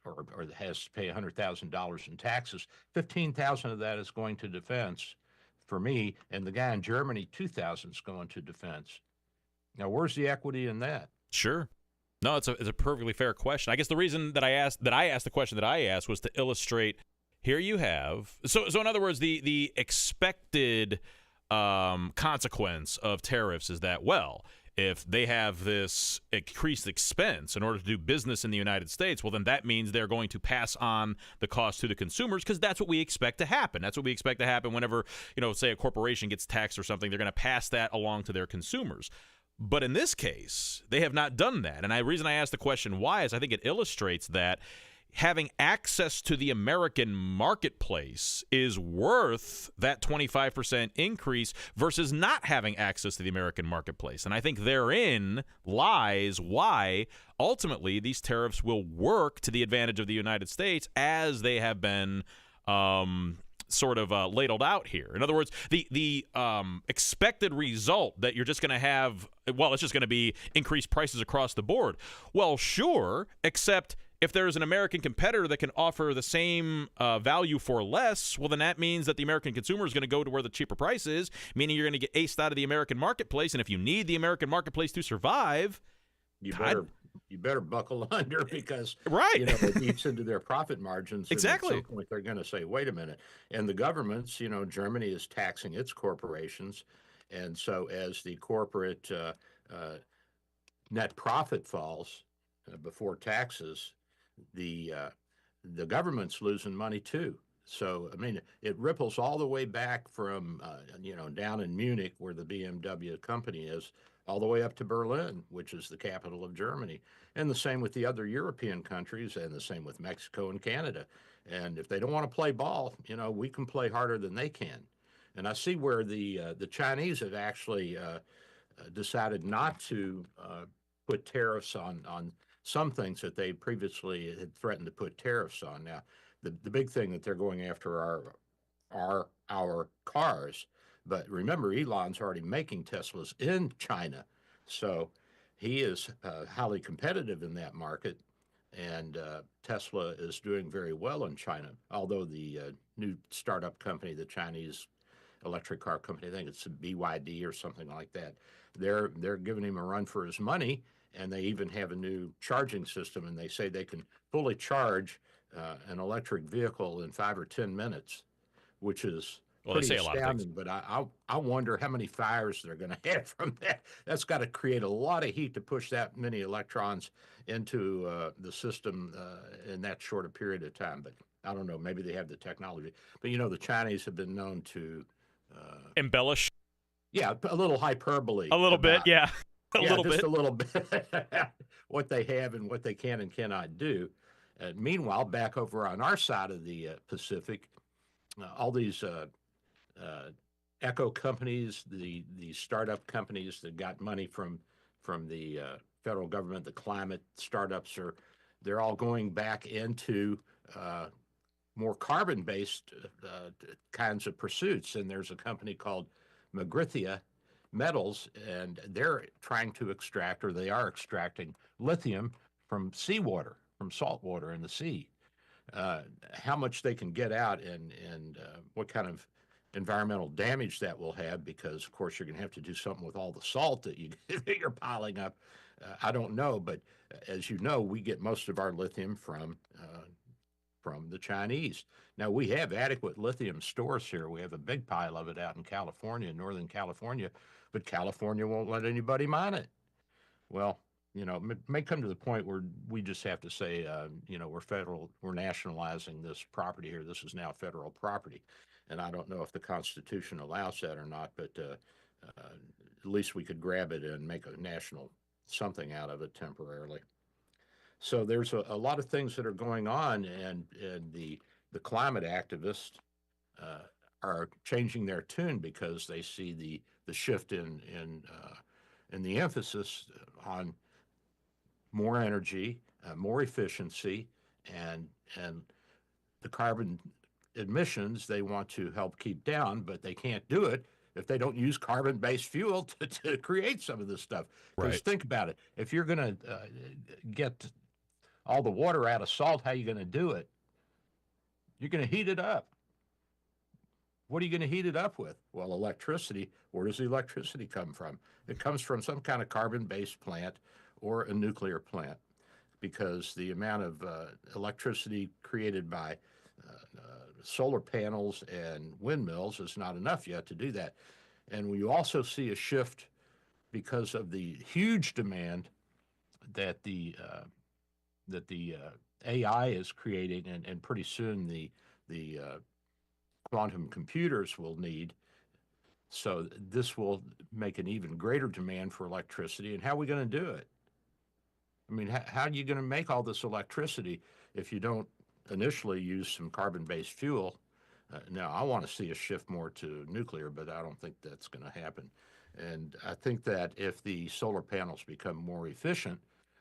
or has to pay $100,000 in taxes, $15,000 of that is going to defense for me, and the guy in Germany, $2,000 is going to defense. Now, where's the equity in that? Sure. No, it's a perfectly fair question. I guess the reason that I asked the question that I asked was to illustrate. Here you have so in other words, the expected consequence of tariffs is that, well, if they have this increased expense in order to do business in the United States, well, then that means they're going to pass on the cost to the consumers, because that's what we expect to happen. That's what we expect to happen whenever, say a corporation gets taxed or something, they're going to pass that along to their consumers. But in this case, they have not done that. And the reason I asked the question why is I think it illustrates that having access to the American marketplace is worth that 25% increase versus not having access to the American marketplace. And I think therein lies why ultimately these tariffs will work to the advantage of the United States as they have been sort of ladled out here. In other words, the expected result that you're just going to have, well, it's just going to be increased prices across the board. Well, sure, except if there's an American competitor that can offer the same value for less, well, then that means that the American consumer is going to go to where the cheaper price is, meaning you're going to get aced out of the American marketplace. And if you need the American marketplace to survive, you better buckle under, because right, it eats into their profit margins. Exactly. And at some point, they're going to say, "Wait a minute." And the governments, Germany is taxing its corporations, and so as the corporate net profit falls before taxes, the government's losing money too. So, I mean, it ripples all the way back from, down in Munich, where the BMW company is, all the way up to Berlin, which is the capital of Germany. And the same with the other European countries, and the same with Mexico and Canada. And if they don't want to play ball, we can play harder than they can. And I see where the Chinese have actually decided not to put tariffs on some things that they previously had threatened to put tariffs on. Now, the big thing that they're going after are our cars. But remember, Elon's already making Teslas in China. So he is highly competitive in that market. And Tesla is doing very well in China, although the new startup company, the Chinese electric car company, I think it's BYD or something like that, they're giving him a run for his money. And they even have a new charging system, and they say they can fully charge an electric vehicle in 5 or 10 minutes, which is pretty astounding. But I wonder how many fires they're going to have from that. That's got to create a lot of heat to push that many electrons into the system in that short a period of time. But I don't know. Maybe they have the technology. But, the Chinese have been known to embellish. Yeah, a little hyperbole. A little bit, yeah. A little bit, what they have and what they can and cannot do. Meanwhile, back over on our side of the Pacific, all these eco companies, the startup companies that got money from the federal government, the climate startups, they're all going back into more carbon-based kinds of pursuits. And there's a company called Magrithia Metals, and they're trying to extract, or they are extracting, lithium from seawater, from salt water in the sea. how much they can get out and what kind of environmental damage that will have, because of course you're going to have to do something with all the salt that you're piling up. I don't know, but as you know, we get most of our lithium from the Chinese. Now we have adequate lithium stores here. We have a big pile of it out in California, Northern California, but California won't let anybody mine it. Well, you know, it may come to the point where we just have to say, you know, we're nationalizing this property here. This is now federal property. And I don't know if the Constitution allows that or not, but at least we could grab it and make a national something out of it temporarily. So there's a lot of things that are going on, and the climate activists are changing their tune because they see the shift in the emphasis on more energy, more efficiency, and the carbon emissions they want to help keep down, but they can't do it if they don't use carbon-based fuel to create some of this stuff. Because think about it. If you're going to get all the water out of salt, how are you going to do it? You're going to heat it up. What are you going to heat it up with? Well, electricity. Where does the electricity come from? It comes from some kind of carbon-based plant or a nuclear plant, because the amount of electricity created by solar panels and windmills is not enough yet to do that. And we also see a shift because of the huge demand that the AI is creating, and pretty soon the quantum computers will need. So this will make an even greater demand for electricity. And how are we going to do it? I mean, how are you going to make all this electricity if you don't initially use some carbon-based fuel? Now, I want to see a shift more to nuclear, but I don't think that's going to happen. And I think that if the solar panels become more efficient,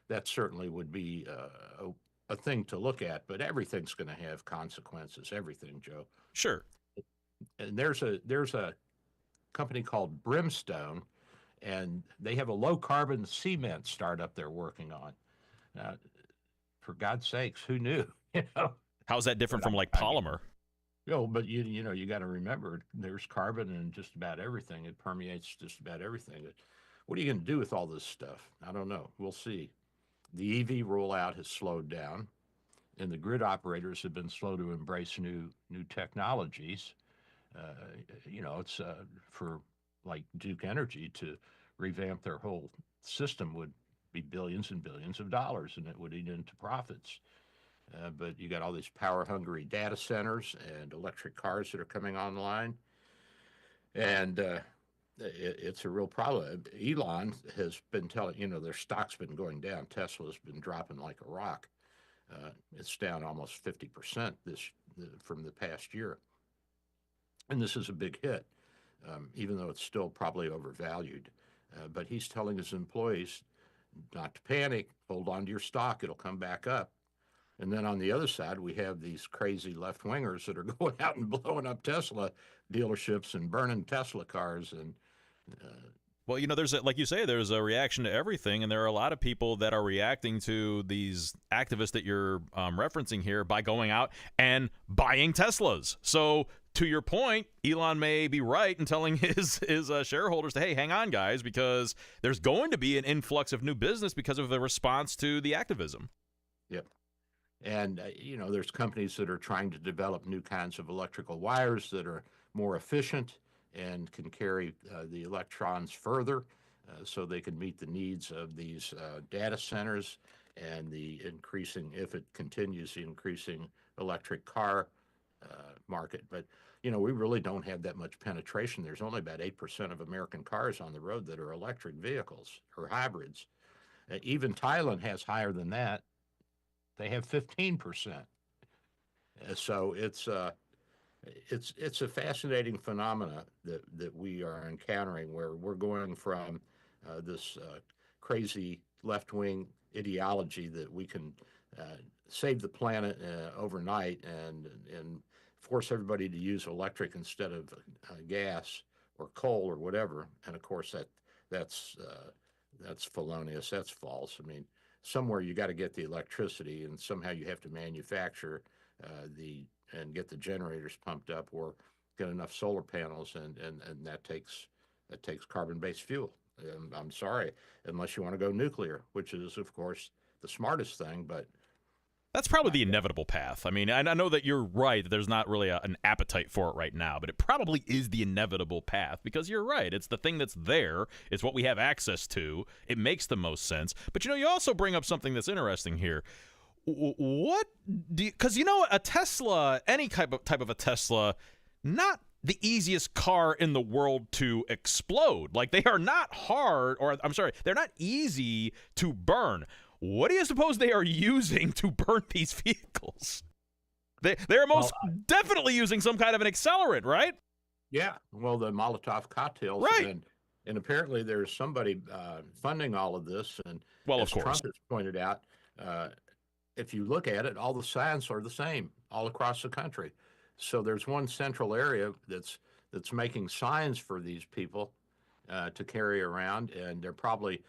that certainly would be a thing to look at. But everything's going to have consequences. Everything, Joe. Sure. And there's a company called Brimstone, and they have a low-carbon cement startup they're working on. Now, for God's sakes, who knew? You know, how's that different from like polymer? But you know, you got to remember there's carbon in just about everything. It permeates just about everything. What are you going to do with all this stuff? I don't know. We'll see. The EV rollout has slowed down, and the grid operators have been slow to embrace new technologies. You know, it's for like Duke Energy to revamp their whole system would be billions and billions of dollars, and it would eat into profits. But you got all these power-hungry data centers and electric cars that are coming online, and it's a real problem. Elon has been telling, you know, their stock's been going down. Tesla's been dropping like a rock. It's down almost 50% from the past year, and this is a big hit, even though it's still probably overvalued. But he's telling his employees not to panic, hold on to your stock, it'll come back up. And then on the other side, we have these crazy left-wingers that are going out and blowing up Tesla dealerships and burning Tesla cars. And well, you know, like you say, there's a reaction to everything, and there are a lot of people that are reacting to these activists that you're referencing here by going out and buying Teslas. So to your point, Elon may be right in telling his shareholders to, hey, hang on, guys, because there's going to be an influx of new business because of the response to the activism. Yep. And, you know, there's companies that are trying to develop new kinds of electrical wires that are more efficient and can carry the electrons further so they can meet the needs of these data centers and the increasing, if it continues, the increasing electric car market. But, you know, we really don't have that much penetration. There's only about 8% of American cars on the road that are electric vehicles or hybrids. Even Thailand has higher than that. They have 15%. So it's a fascinating phenomena that we are encountering, where we're going from this crazy left-wing ideology that we can save the planet overnight and force everybody to use electric instead of gas or coal or whatever. And of course that's felonious. That's false. I mean, somewhere you got to get the electricity, and somehow you have to manufacture and get the generators pumped up, or get enough solar panels, and that takes carbon-based fuel. I'm sorry, unless you want to go nuclear, which is, of course, the smartest thing, but that's probably the inevitable path. I mean, I know that you're right that there's not really an appetite for it right now, but it probably is the inevitable path, because you're right. It's the thing that's there. It's what we have access to. It makes the most sense. But, you also bring up something that's interesting here. What do you, because, a Tesla, any type of a Tesla, not the easiest car in the world to explode. Like, they are not hard, or I'm sorry, they're not easy to burn. What do you suppose they are using to burn these vehicles? They're most definitely using some kind of an accelerant, right? Yeah. Well, the Molotov cocktails. Right. And apparently there's somebody funding all of this. And well, as of course, Trump has pointed out, if you look at it, all the signs are the same all across the country. So there's one central area that's making signs for these people to carry around, and they're probably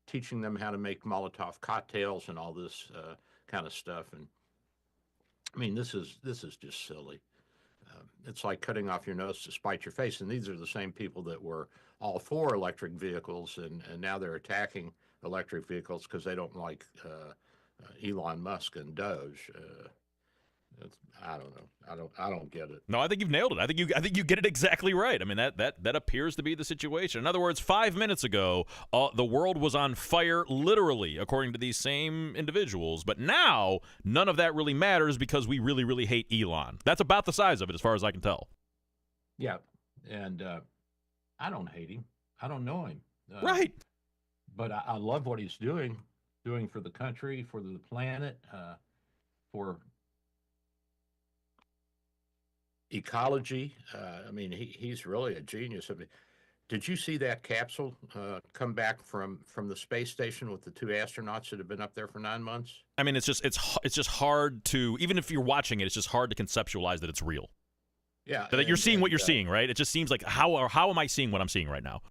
teaching them how to make Molotov cocktails and all this kind of stuff. And I mean, this is just silly. It's like cutting off your nose to spite your face. And these are the same people that were all for electric vehicles, and now they're attacking electric vehicles because they don't like Elon Musk and Doge. I don't know. I don't get it. No, I think you've nailed it. I think you get it exactly right. I mean, that appears to be the situation. In other words, 5 minutes ago, the world was on fire, literally, according to these same individuals. But now, none of that really matters because we really, really hate Elon. That's about the size of it, as far as I can tell. Yeah, and I don't hate him. I don't know him. Right. But I love what he's doing for the country, for the planet, for ecology. I mean, he's really a genius. I mean, did you see that capsule come back from the space station with the 2 astronauts that have been up there for 9 months? I mean, it's just hard to, even if you're watching it, it's just hard to conceptualize that it's real. Yeah, that you're seeing what you're seeing, right? It just seems like how am I seeing what I'm seeing right now?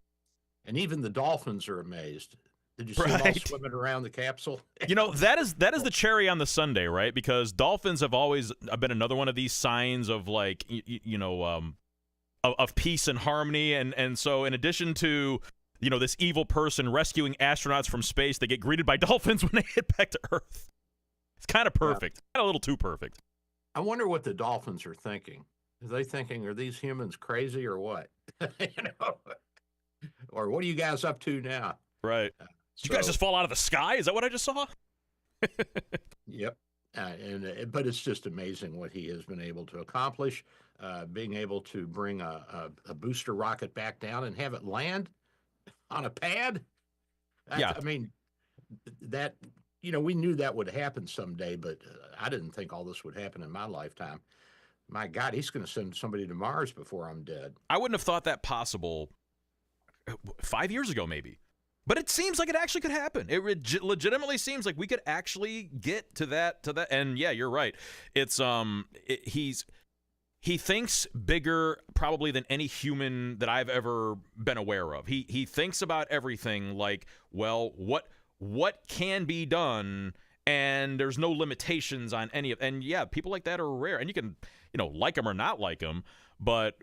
And even the dolphins are amazed. Did you see them all swimming around the capsule? That is the cherry on the sundae, right? Because dolphins have always been another one of these signs of, like, of peace and harmony. And so in addition to, this evil person rescuing astronauts from space, they get greeted by dolphins when they hit back to Earth. It's kind of perfect. Kind of a little too perfect. I wonder what the dolphins are thinking. Are they thinking, are these humans crazy or what? Or what are you guys up to now? Right. Did you guys just fall out of the sky? Is that what I just saw? Yep. But it's just amazing what he has been able to accomplish, being able to bring a booster rocket back down and have it land on a pad. Yeah. I mean, that, we knew that would happen someday, but I didn't think all this would happen in my lifetime. My God, he's going to send somebody to Mars before I'm dead. I wouldn't have thought that possible 5 years ago, maybe. But it seems like it actually could happen. It legitimately seems like we could actually get to that. And yeah, you're right. It's he thinks bigger probably than any human that I've ever been aware of. He thinks about everything like, well, what can be done, and there's no limitations on any of. And yeah, people like that are rare. And you can, like them or not like them, but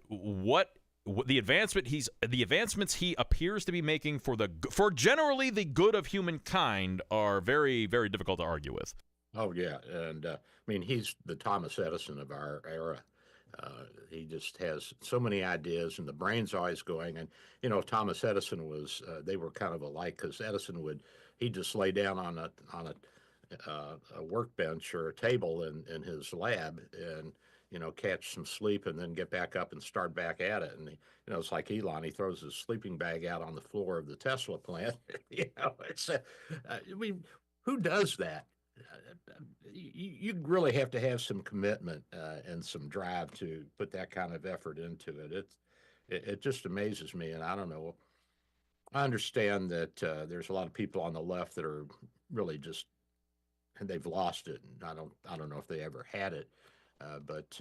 the advancements he appears to be making for generally the good of humankind are very, very difficult to argue with. Oh yeah, and I mean, he's the Thomas Edison of our era. He just has so many ideas, and the brain's always going. And Thomas Edison was they were kind of alike, because Edison he'd just lay down on a workbench or a table in his lab and catch some sleep and then get back up and start back at it. And, it's like Elon, he throws his sleeping bag out on the floor of the Tesla plant. Who does that? You really have to have some commitment and some drive to put that kind of effort into it. It just amazes me. And I don't know. I understand that there's a lot of people on the left that are really and they've lost it. And I don't know if they ever had it. But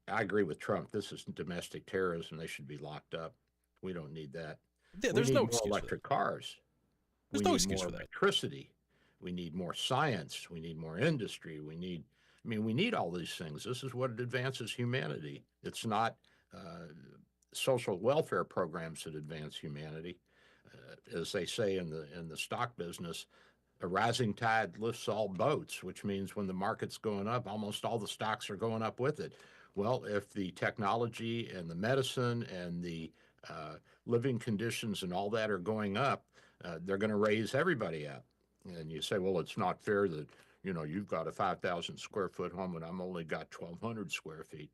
I agree with Trump. This is domestic terrorism. They should be locked up. We don't need that. Yeah, there's no excuse electric cars. There's no excuse for that. Electricity. We need more science. We need more industry. We need all these things. This is what advances humanity. It's not social welfare programs that advance humanity. As they say in the stock business, a rising tide lifts all boats, which means when the market's going up, almost all the stocks are going up with it. Well, if the technology and the medicine and the living conditions and all that are going up, they're going to raise everybody up. And you say, well, it's not fair that, you've got a 5,000 square foot home and I'm only got 1,200 square feet.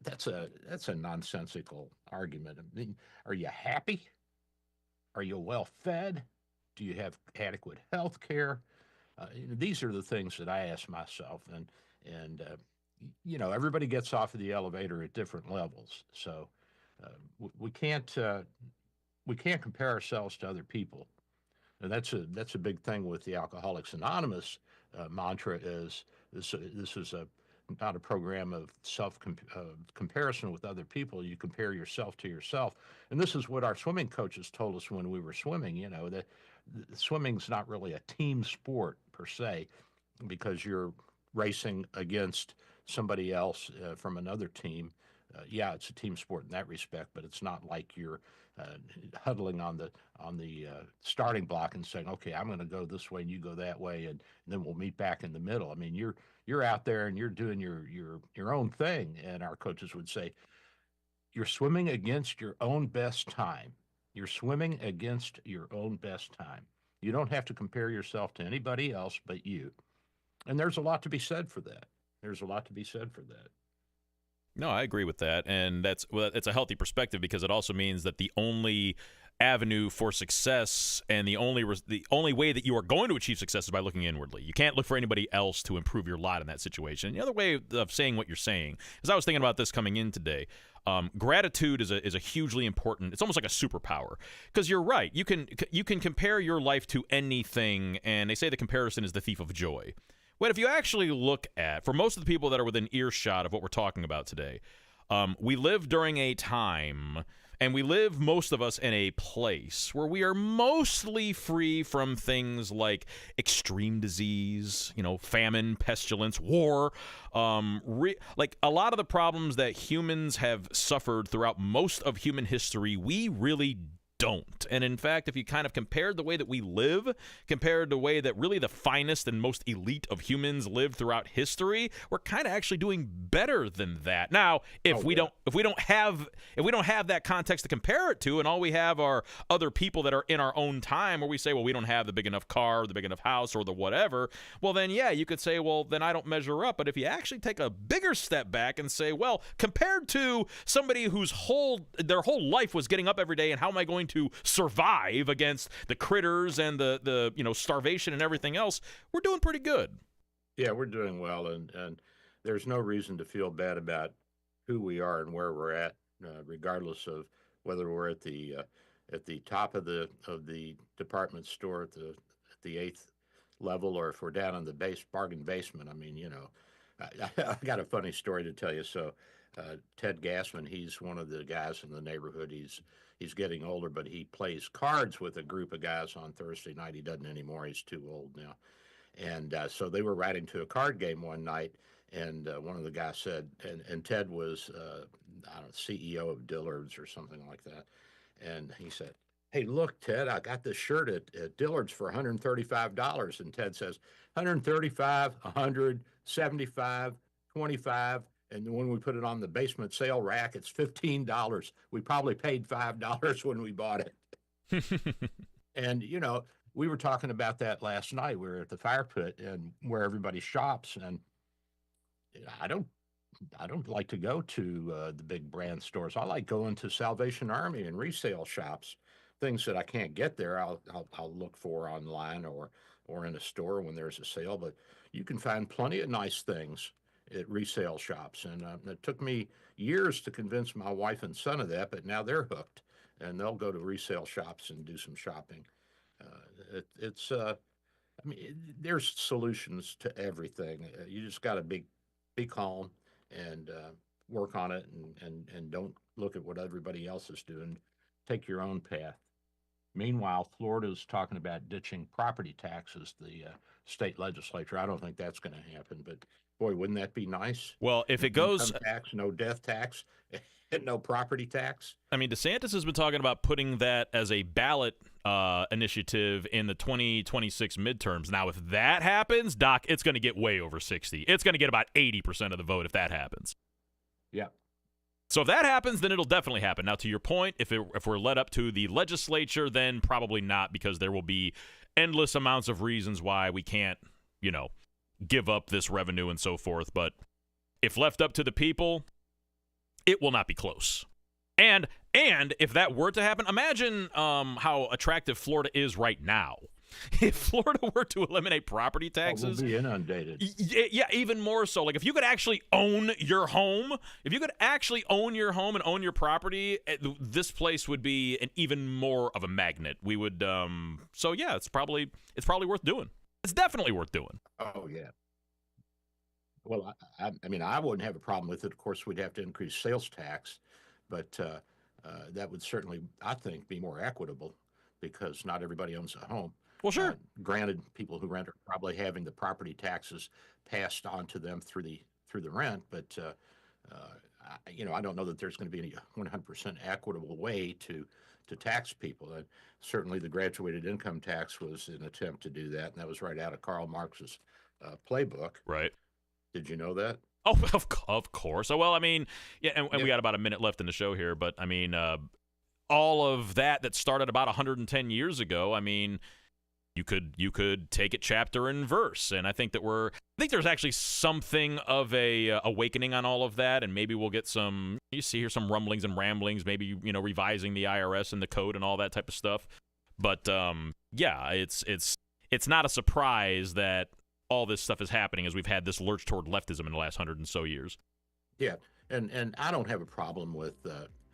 That's a nonsensical argument. I mean, are you happy? Are you well fed? Do you have adequate health care? These are the things that I ask myself, and everybody gets off of the elevator at different levels. So we can't compare ourselves to other people. And that's a big thing with the Alcoholics Anonymous mantra. Is this is not a program of comparison with other people. You compare yourself to yourself. And this is what our swimming coaches told us when we were swimming, that swimming's not really a team sport per se, because you're racing against somebody else from another team. Yeah, it's a team sport in that respect, but it's not like you're huddling on the starting block and saying, okay, I'm going to go this way and you go that way, and then we'll meet back in the middle. I mean, you're out there and you're doing your own thing. And our coaches would say, you're swimming against your own best time. You're swimming against your own best time. You don't have to compare yourself to anybody else but you. And there's a lot to be said for that. No, I agree with that, and it's a healthy perspective, because it also means that the only avenue for success and the only way that you are going to achieve success is by looking inwardly. You can't look for anybody else to improve your lot in that situation. The other way of saying what you're saying is, I was thinking about this coming in today. Gratitude is a hugely important. It's almost like a superpower, because you're right. You can compare your life to anything, and they say the comparison is the thief of joy. But if you actually look at, for most of the people that are within earshot of what we're talking about today, we live during a time, and we live, most of us, in a place where we are mostly free from things like extreme disease, famine, pestilence, war. Like a lot of the problems that humans have suffered throughout most of human history, we really don't. And in fact, if you kind of compared the way that we live compared to the way that really the finest and most elite of humans lived throughout history, we're kind of actually doing better than that. Now, if we don't have that context to compare it to, and all we have are other people that are in our own time, where we say, well, we don't have the big enough car or the big enough house or the whatever, well, then yeah, you could say, well, then I don't measure up. But if you actually take a bigger step back and say, well, compared to somebody whose their whole life was getting up every day, and how am I going to survive against the critters and the starvation and everything else, we're doing pretty good. Yeah, we're doing well, and there's no reason to feel bad about who we are and where we're at, regardless of whether we're at the top of the department store at the 8th level, or if we're down in the bargain basement. I mean, I got a funny story to tell you. So Ted Gassman, he's one of the guys in the neighborhood. He's getting older, but he plays cards with a group of guys on Thursday night. He doesn't anymore. He's too old now. And so they were riding to a card game one night, and one of the guys said, and Ted was, CEO of Dillard's or something like that. And he said, hey, look, Ted, I got this shirt at Dillard's for $135. And Ted says, 135, 100, 75, 25. And when we put it on the basement sale rack, it's $15. We probably paid $5 when we bought it. And, we were talking about that last night. We were at the fire pit, and where everybody shops. And I don't like to go to the big brand stores. I like going to Salvation Army and resale shops. Things that I can't get there, I'll look for online or in a store when there's a sale. But you can find plenty of nice things at resale shops. And it took me years to convince my wife and son of that, but now they're hooked, and they'll go to resale shops and do some shopping. There's solutions to everything. You just got to be calm and work on it, and don't look at what everybody else is doing. Take your own path. Meanwhile, Florida's talking about ditching property taxes, the state legislature. I don't think that's going to happen, but boy, wouldn't that be nice? Well, if it goes, income tax, no death tax, and no property tax. I mean, DeSantis has been talking about putting that as a ballot initiative in the 2026 midterms. Now, if that happens, Doc, it's going to get way over 60. It's going to get about 80% of the vote if that happens. Yeah. So if that happens, then it'll definitely happen. Now, to your point, if we're led up to the legislature, then probably not, because there will be endless amounts of reasons why we can't, give up this revenue and so forth. But if left up to the people, it will not be close. And if that were to happen, imagine how attractive Florida is right now. If Florida were to eliminate property taxes, we'll be inundated. Yeah, even more so. Like, if you could actually own your home, and own your property, this place would be an even more of a magnet. We would, so yeah, it's probably worth doing. It's definitely worth doing. Oh yeah. Well, I mean, I wouldn't have a problem with it. Of course, we'd have to increase sales tax, but that would certainly, I think, be more equitable, because not everybody owns a home. Well, sure. Granted, people who rent are probably having the property taxes passed on to them through the rent, but I don't know that there's going to be any 100% equitable way to tax people. Certainly, the graduated income tax was an attempt to do that, and that was right out of Karl Marx's playbook. Right. Did you know that? Oh, of course. Well, I mean, yeah, and we got about a minute left in the show here, but I mean, all of that started about 110 years ago. I mean, you could take it chapter and verse, and I think there's actually something of a awakening on all of that, and maybe we'll get some rumblings and ramblings, maybe revising the IRS and the code and all that type of stuff. But yeah, it's not a surprise that all this stuff is happening as we've had this lurch toward leftism in the last 100 and so years. Yeah, and I don't have a problem with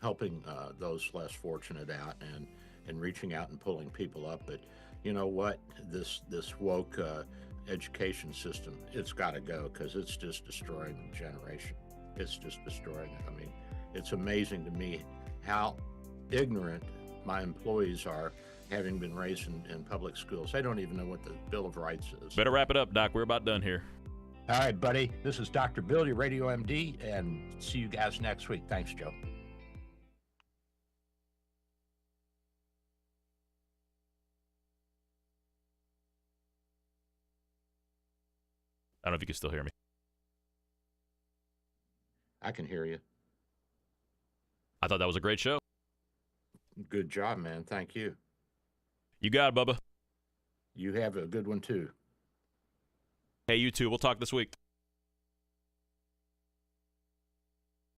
helping those less fortunate out and reaching out and pulling people up, but you know what? This woke education system, it's got to go, because it's just destroying the generation. It's just destroying it. I mean, it's amazing to me how ignorant my employees are, having been raised in public schools. They don't even know what the Bill of Rights is. Better wrap it up, Doc. We're about done here. All right, buddy. This is Dr. Bill, your Radio MD, and see you guys next week. Thanks, Joe. I don't know if you can still hear me. I can hear you. I thought that was a great show. Good job, man. Thank you. You got it, Bubba. You have a good one, too. Hey, you too. We'll talk this week.